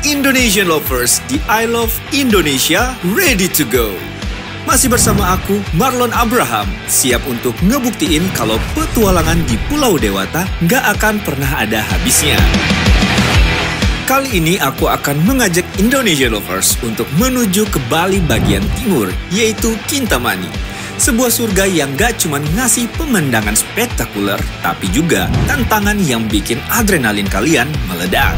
Indonesian Lovers di I Love Indonesia Ready to Go. Masih bersama aku, Marlon Abraham, siap untuk ngebuktiin kalau petualangan di Pulau Dewata nggak akan pernah ada habisnya. Kali ini aku akan mengajak Indonesian Lovers untuk menuju ke Bali bagian timur, yaitu Kintamani. Sebuah surga yang gak cuma ngasih pemandangan spektakuler, tapi juga tantangan yang bikin adrenalin kalian meledak.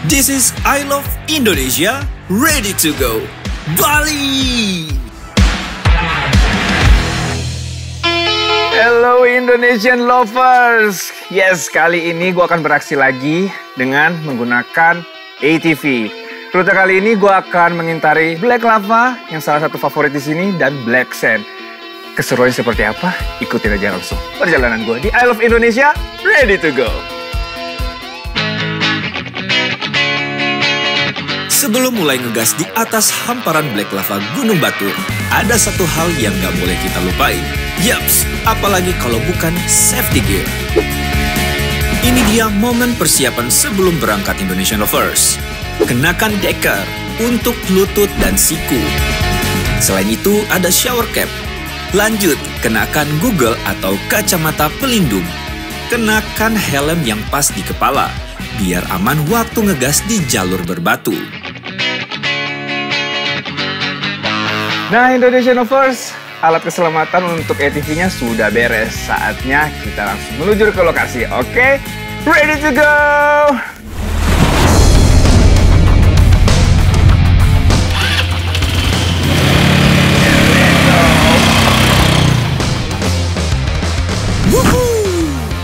This is I Love Indonesia, Ready to Go, Bali! Hello Indonesian Lovers! Yes, kali ini gue akan beraksi lagi dengan menggunakan ATV. Rute kali ini gue akan mengintari Black Lava yang salah satu favorit di sini dan Black Sand. Keseruannya seperti apa? Ikutin aja langsung perjalanan gue di I Love Indonesia, Ready to Go. Sebelum mulai ngegas di atas hamparan Black Lava Gunung Batur, ada satu hal yang gak boleh kita lupain. Yaps, apalagi kalau bukan safety gear. Ini dia momen persiapan sebelum berangkat Indonesian Lovers. Kenakan decker untuk lutut dan siku. Selain itu ada shower cap. Lanjut, kenakan Google atau kacamata pelindung. Kenakan helm yang pas di kepala, biar aman waktu ngegas di jalur berbatu. Nah Indonesian Lovers, alat keselamatan untuk ATV-nya sudah beres. Saatnya kita langsung menuju ke lokasi, oke? Ready to go!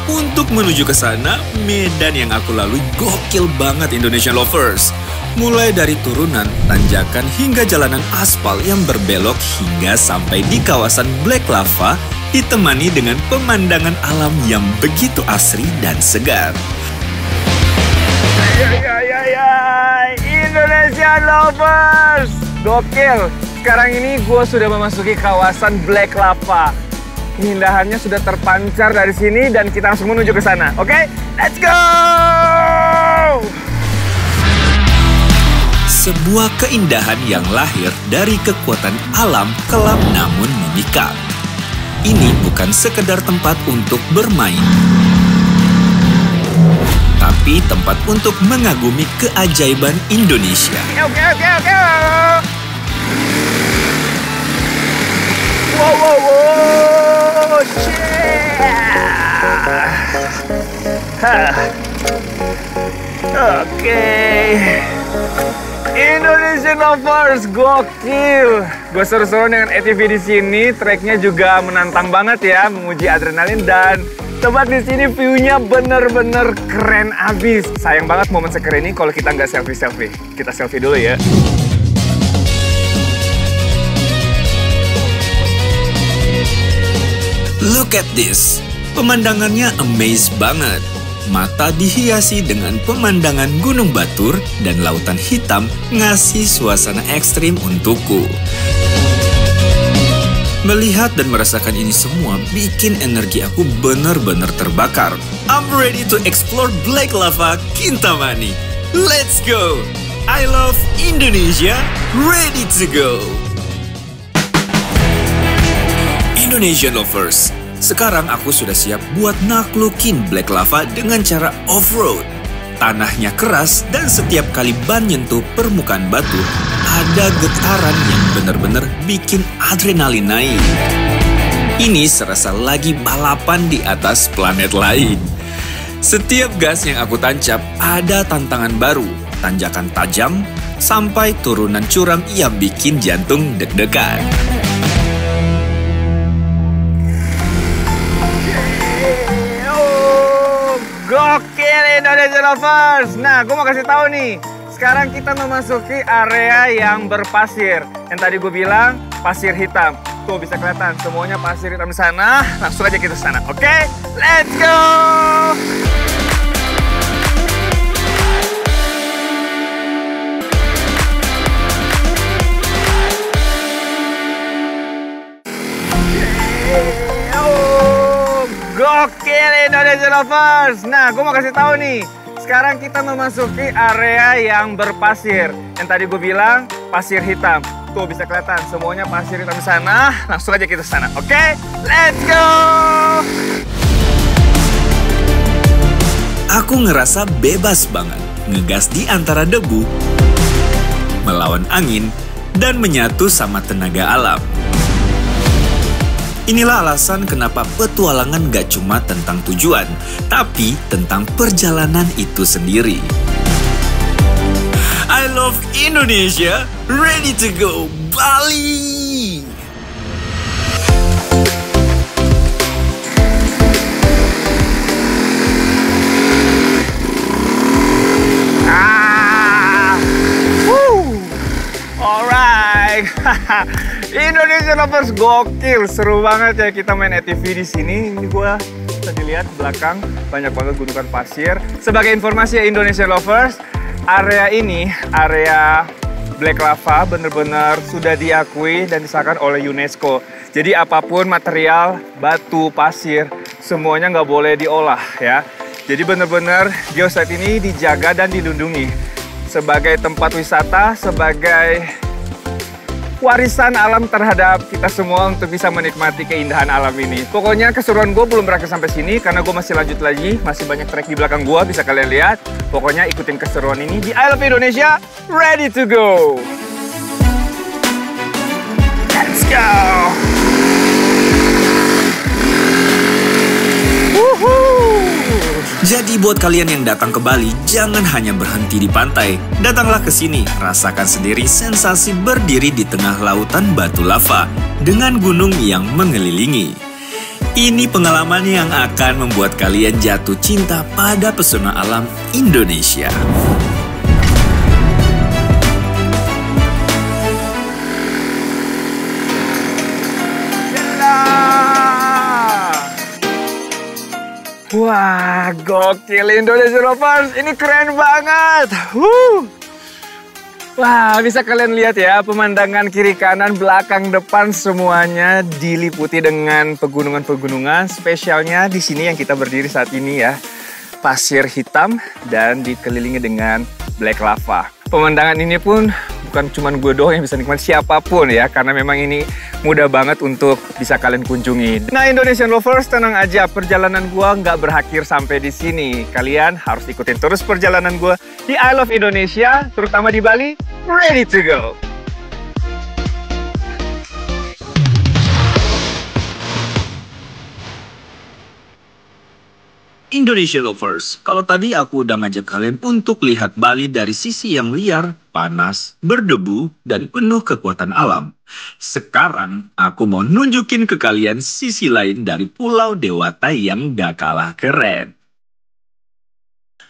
Untuk menuju ke sana, medan yang aku lalui gokil banget Indonesian Lovers. Mulai dari turunan, tanjakan hingga jalanan aspal yang berbelok hingga sampai di kawasan Black Lava ditemani dengan pemandangan alam yang begitu asri dan segar. Indonesian Lovers! Gokil! Sekarang ini gue sudah memasuki kawasan Black Lava. Keindahannya sudah terpancar dari sini dan kita langsung menuju ke sana. Oke? Let's go! Sebuah keindahan yang lahir dari kekuatan alam kelam namun memikap. Ini bukan sekedar tempat untuk bermain, tapi tempat untuk mengagumi keajaiban Indonesia. Oke. Wow, Oke. Indonesian Lovers, gokil. Gue seru-seru dengan ATV di sini. Treknya juga menantang banget ya, menguji adrenalin dan tempat di sini view-nya bener-bener keren abis. Sayang banget momen sekeren ini kalau kita nggak selfie-selfie. Kita selfie dulu ya. Look at this. Pemandangannya amaze banget. Mata dihiasi dengan pemandangan Gunung Batur dan lautan hitam ngasih suasana ekstrim untukku. Melihat dan merasakan ini semua bikin energi aku bener-bener terbakar. I'm ready to explore Black Lava Kintamani. Let's go! I Love Indonesia, Ready to Go! Indonesian Lovers, sekarang aku sudah siap buat naklukin Black Lava dengan cara off-road. Tanahnya keras dan setiap kali ban nyentuh permukaan batu, ada getaran yang benar-benar bikin adrenalin naik. Ini serasa lagi balapan di atas planet lain. Setiap gas yang aku tancap ada tantangan baru, tanjakan tajam, sampai turunan curam yang bikin jantung deg-degan. Gokil Indonesian Lovers. Nah, gue mau kasih tahu nih. Sekarang kita memasuki area yang berpasir. Yang tadi gue bilang pasir hitam. Tuh bisa kelihatan semuanya pasir hitam di sana. Langsung aja kita ke sana. Oke? Let's go. Gokil Indonesian Lovers. Nah, gue mau kasih tahu nih. sekarang kita memasuki area yang berpasir. Yang tadi gue bilang, pasir hitam. Tuh bisa kelihatan, semuanya pasir hitam di sana. Langsung aja kita ke sana, oke? Let's go! Aku ngerasa bebas banget, ngegas di antara debu, melawan angin, dan menyatu sama tenaga alam. Inilah alasan kenapa petualangan gak cuma tentang tujuan, tapi tentang perjalanan itu sendiri. I love Indonesia, ready to go Bali! Alright, Indonesia Lovers gokil, seru banget ya kita main ATV di sini. Ini gue bisa dilihat di belakang banyak banget gunungan pasir. Sebagai informasi ya Indonesia Lovers, area ini, area Black Lava bener-bener sudah diakui dan disahkan oleh UNESCO. Jadi apapun material, batu, pasir, semuanya nggak boleh diolah ya. Jadi bener-bener geosite ini dijaga dan dilindungi sebagai tempat wisata, sebagai warisan alam terhadap kita semua untuk bisa menikmati keindahan alam ini. Pokoknya keseruan gue belum berakhir sampai sini karena gue masih lanjut lagi, masih banyak trek di belakang gue, bisa kalian lihat. Pokoknya ikutin keseruan ini di I Love Indonesia, ready to go! Let's go! Woohoo! Jadi buat kalian yang datang ke Bali, jangan hanya berhenti di pantai. Datanglah ke sini, rasakan sendiri sensasi berdiri di tengah lautan batu lava dengan gunung yang mengelilingi. Ini pengalaman yang akan membuat kalian jatuh cinta pada pesona alam Indonesia. Wah, gokil Indonesia Lovers, ini keren banget. Wah, bisa kalian lihat ya, pemandangan kiri kanan, belakang, depan semuanya diliputi dengan pegunungan-pegunungan. Spesialnya di sini yang kita berdiri saat ini ya, pasir hitam dan dikelilingi dengan black lava. Pemandangan ini pun bukan cuma gue doang yang bisa nikmati, siapapun ya, karena memang ini mudah banget untuk bisa kalian kunjungi. Nah, Indonesian Lovers, tenang aja, perjalanan gue nggak berakhir sampai di sini. Kalian harus ikutin terus perjalanan gue di I Love Indonesia, terutama di Bali. Ready to go! Indonesia Lovers, kalau tadi aku udah ngajak kalian untuk lihat Bali dari sisi yang liar, panas, berdebu, dan penuh kekuatan alam. Sekarang, aku mau nunjukin ke kalian sisi lain dari Pulau Dewata yang gak kalah keren.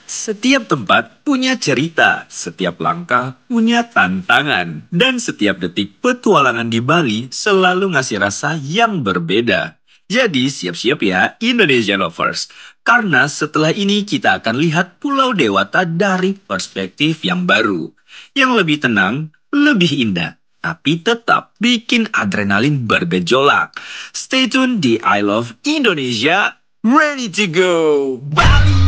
Setiap tempat punya cerita, setiap langkah punya tantangan, dan setiap detik petualangan di Bali selalu ngasih rasa yang berbeda. Jadi siap-siap ya Indonesia Lovers, karena setelah ini kita akan lihat Pulau Dewata dari perspektif yang baru, yang lebih tenang, lebih indah, tapi tetap bikin adrenalin bergejolak. Stay tune di I Love Indonesia, ready to go Bali!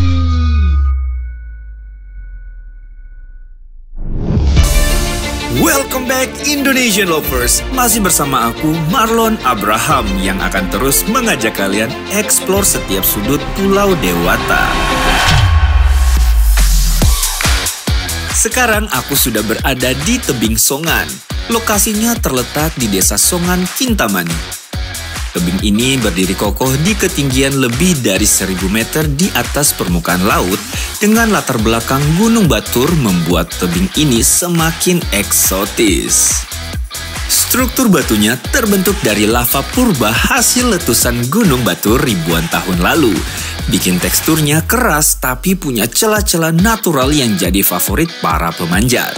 Welcome back Indonesian Lovers. Masih bersama aku Marlon Abraham yang akan terus mengajak kalian eksplor setiap sudut Pulau Dewata. Sekarang aku sudah berada di tebing Songan. Lokasinya terletak di Desa Songan, Kintamani. Tebing ini berdiri kokoh di ketinggian lebih dari 1000 meter di atas permukaan laut dengan latar belakang Gunung Batur membuat tebing ini semakin eksotis. Struktur batunya terbentuk dari lava purba hasil letusan Gunung Batur ribuan tahun lalu. Bikin teksturnya keras tapi punya celah-celah natural yang jadi favorit para pemanjat.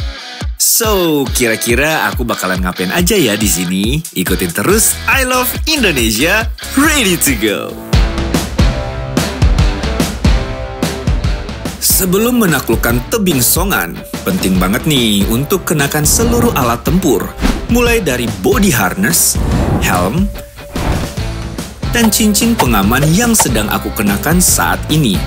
So, kira-kira aku bakalan ngapain aja ya di sini? Ikutin terus I Love Indonesia, ready to go! Sebelum menaklukkan tebing Songan, penting banget nih untuk kenakan seluruh alat tempur, mulai dari body harness, helm, dan cincin pengaman yang sedang aku kenakan saat ini.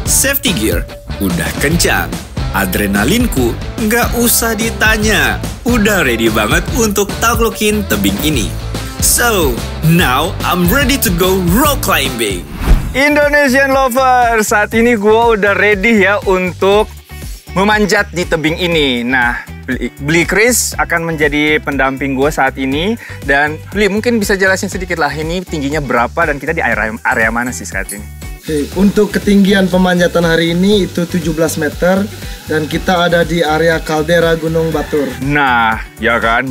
Safety gear udah kencang. Adrenalinku nggak usah ditanya, udah ready banget untuk taklukin tebing ini. So, now I'm ready to go rock climbing. Indonesian lovers, saat ini gue udah ready ya untuk memanjat di tebing ini. Nah, Bli Chris akan menjadi pendamping gue saat ini. Dan Bli, mungkin bisa jelasin sedikit lah, ini tingginya berapa dan kita di area mana sih saat ini? Untuk ketinggian pemanjatan hari ini itu 17 meter dan kita ada di area kaldera Gunung Batur. Nah, ya kan,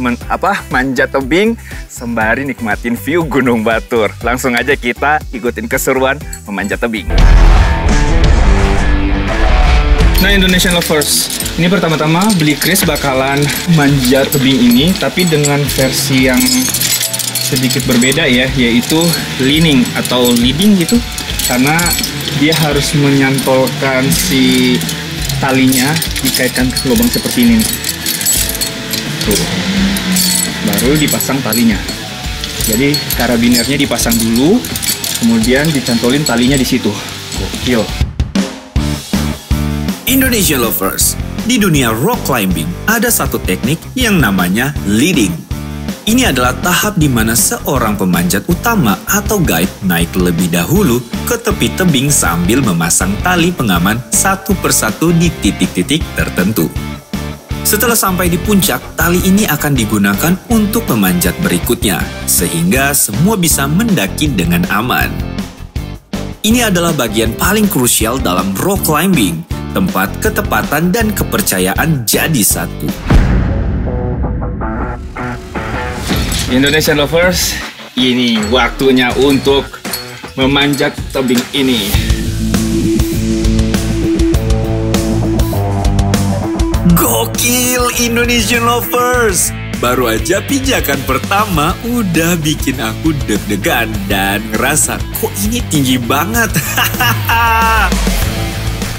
manjat tebing sembari nikmatin view Gunung Batur. Langsung aja kita ikutin keseruan memanjat tebing. Nah, Indonesian lovers, ini pertama-tama Bli Chris bakalan manjat tebing ini, tapi dengan versi yang sedikit berbeda ya, yaitu leaning atau leading gitu. Karena dia harus menyantolkan si talinya, dikaitkan ke lubang seperti ini nih. Tuh. Baru dipasang talinya. Jadi karabinernya dipasang dulu, kemudian dicantolin talinya di situ. Gokil. Indonesian lovers, di dunia rock climbing ada satu teknik yang namanya leading. Ini adalah tahap di mana seorang pemanjat utama atau guide naik lebih dahulu ke tepi tebing sambil memasang tali pengaman satu persatu di titik-titik tertentu. Setelah sampai di puncak, tali ini akan digunakan untuk memanjat berikutnya, sehingga semua bisa mendaki dengan aman. Ini adalah bagian paling krusial dalam rock climbing, tempat ketepatan dan kepercayaan jadi satu. Indonesian lovers, ini waktunya untuk memanjat tebing ini. Gokil Indonesian lovers! Baru aja pijakan pertama udah bikin aku deg-degan dan ngerasa kok ini tinggi banget.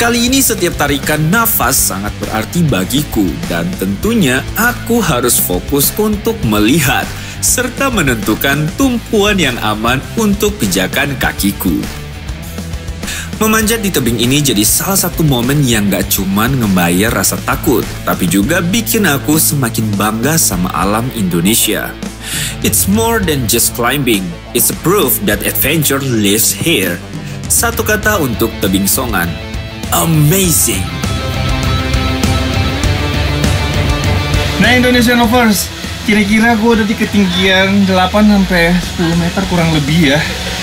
Kali ini setiap tarikan nafas sangat berarti bagiku dan tentunya aku harus fokus untuk melihat serta menentukan tumpuan yang aman untuk pijakan kakiku. Memanjat di tebing ini jadi salah satu momen yang gak cuman ngebayar rasa takut, tapi juga bikin aku semakin bangga sama alam Indonesia. It's more than just climbing, it's a proof that adventure lives here. Satu kata untuk tebing Songan, amazing! Nah, Indonesian lovers, kira-kira gue udah di ketinggian 8-10 meter kurang lebih ya.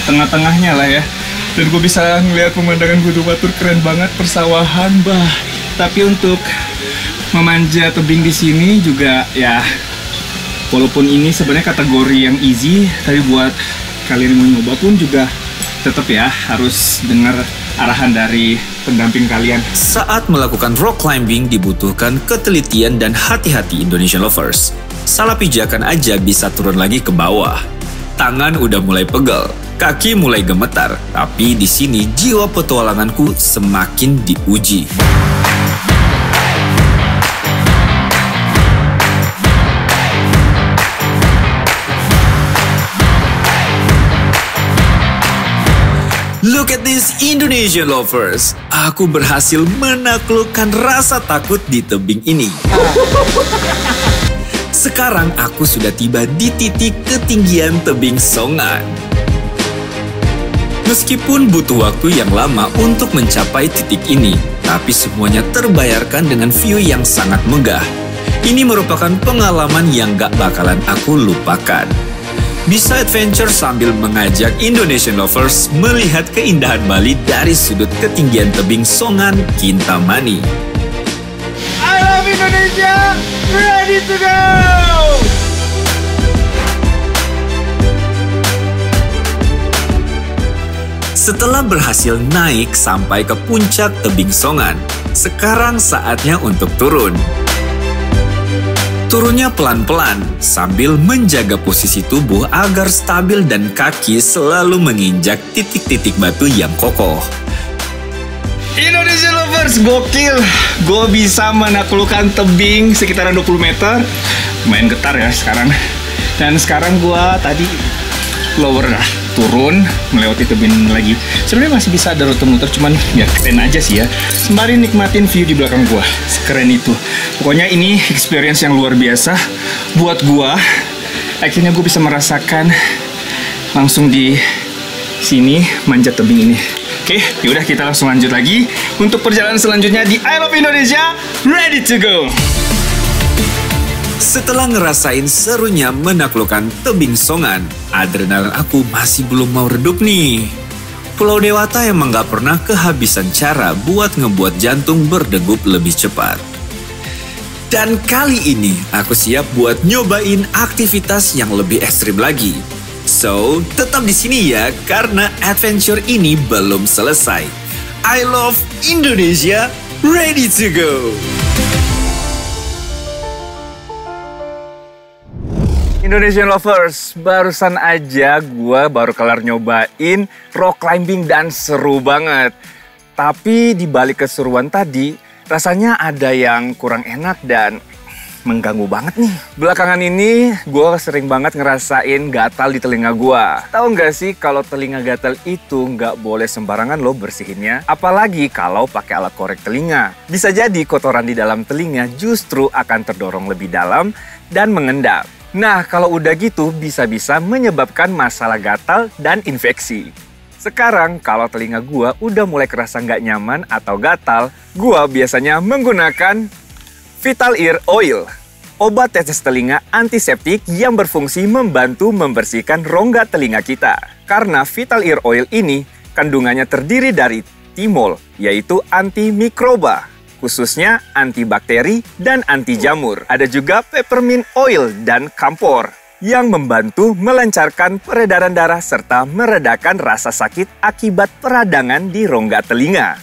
Tengah-tengahnya lah ya. Dan gue bisa ngeliat pemandangan Gunung Batur, keren banget, persawahan, bah. Tapi untuk memanjat tebing di sini juga ya, walaupun ini sebenarnya kategori yang easy, tapi buat kalian yang mau nyoba pun juga tetap ya harus dengar arahan dari pendamping kalian. Saat melakukan rock climbing dibutuhkan ketelitian dan hati-hati Indonesian lovers. Salah pijakan aja bisa turun lagi ke bawah. Tangan udah mulai pegel, kaki mulai gemetar, tapi di sini jiwa petualanganku semakin diuji. Look at this Indonesian lovers. Aku berhasil menaklukkan rasa takut di tebing ini. Sekarang aku sudah tiba di titik ketinggian tebing Songan. Meskipun butuh waktu yang lama untuk mencapai titik ini, tapi semuanya terbayarkan dengan view yang sangat megah. Ini merupakan pengalaman yang gak bakalan aku lupakan. Bisa adventure sambil mengajak Indonesian lovers melihat keindahan Bali dari sudut ketinggian tebing Songan Kintamani. I love Indonesia, ready to go! Setelah berhasil naik sampai ke puncak tebing Songan, sekarang saatnya untuk turun. Turunnya pelan-pelan sambil menjaga posisi tubuh agar stabil dan kaki selalu menginjak titik-titik batu yang kokoh. Indonesian lovers, gokil! Gue bisa menaklukkan tebing sekitaran 20 meter. Lumayan getar ya sekarang. Dan sekarang gue tadi lower lah. turun melewati tebing lagi. Sebenarnya masih bisa ada rute muter, cuman ya keren aja sih ya. Sembari nikmatin view di belakang gua, sekeren itu. Pokoknya ini experience yang luar biasa buat gua. Akhirnya gue bisa merasakan langsung di sini manjat tebing ini. Oke, yaudah kita langsung lanjut lagi untuk perjalanan selanjutnya di I Love Indonesia. Ready to go! Setelah ngerasain serunya menaklukkan tebing Songan, adrenalin aku masih belum mau redup nih. Pulau Dewata emang gak pernah kehabisan cara buat ngebuat jantung berdegup lebih cepat. Dan kali ini aku siap buat nyobain aktivitas yang lebih ekstrim lagi. So, tetap di sini ya karena adventure ini belum selesai. I Love Indonesia, ready to go! Indonesian Lovers, barusan aja gue baru kelar nyobain rock climbing dan seru banget. Tapi di balik keseruan tadi, rasanya ada yang kurang enak dan mengganggu banget nih. Belakangan ini gue sering banget ngerasain gatal di telinga gue. Tahu nggak sih kalau telinga gatal itu nggak boleh sembarangan lo bersihinnya, apalagi kalau pakai alat korek telinga. Bisa jadi kotoran di dalam telinga justru akan terdorong lebih dalam dan mengendap. Nah, kalau udah gitu bisa-bisa menyebabkan masalah gatal dan infeksi. Sekarang, kalau telinga gua udah mulai kerasa nggak nyaman atau gatal, gua biasanya menggunakan Vital Ear Oil, obat tetes telinga antiseptik yang berfungsi membantu membersihkan rongga telinga kita. Karena Vital Ear Oil ini kandungannya terdiri dari timol, yaitu antimikroba, khususnya antibakteri dan anti jamur. Ada juga peppermint oil dan kamphor yang membantu melancarkan peredaran darah serta meredakan rasa sakit akibat peradangan di rongga telinga.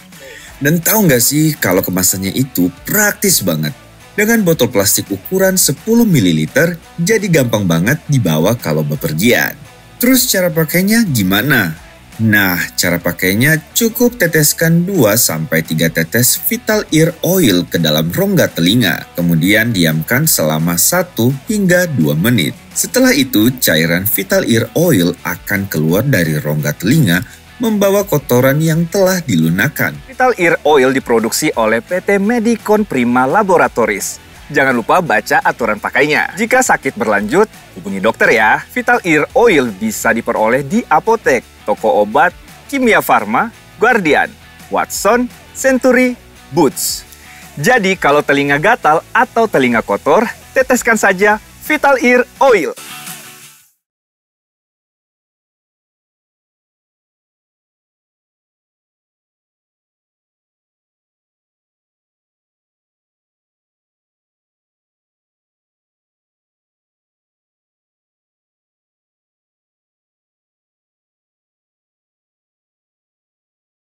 Dan tahu nggak sih kalau kemasannya itu praktis banget. Dengan botol plastik ukuran 10 ml, jadi gampang banget dibawa kalau bepergian. Terus cara pakainya gimana? Nah, cara pakainya cukup teteskan 2-3 tetes Vital Ear Oil ke dalam rongga telinga. Kemudian diamkan selama 1 hingga 2 menit. Setelah itu, cairan Vital Ear Oil akan keluar dari rongga telinga membawa kotoran yang telah dilunakan. Vital Ear Oil diproduksi oleh PT Medicon Prima Laboratories. Jangan lupa baca aturan pakainya. Jika sakit berlanjut, hubungi dokter ya. Vital Ear Oil bisa diperoleh di apotek, toko obat, Kimia Farma, Guardian, Watson, Century, Boots. Jadi kalau telinga gatal atau telinga kotor, teteskan saja Vital Ear Oil.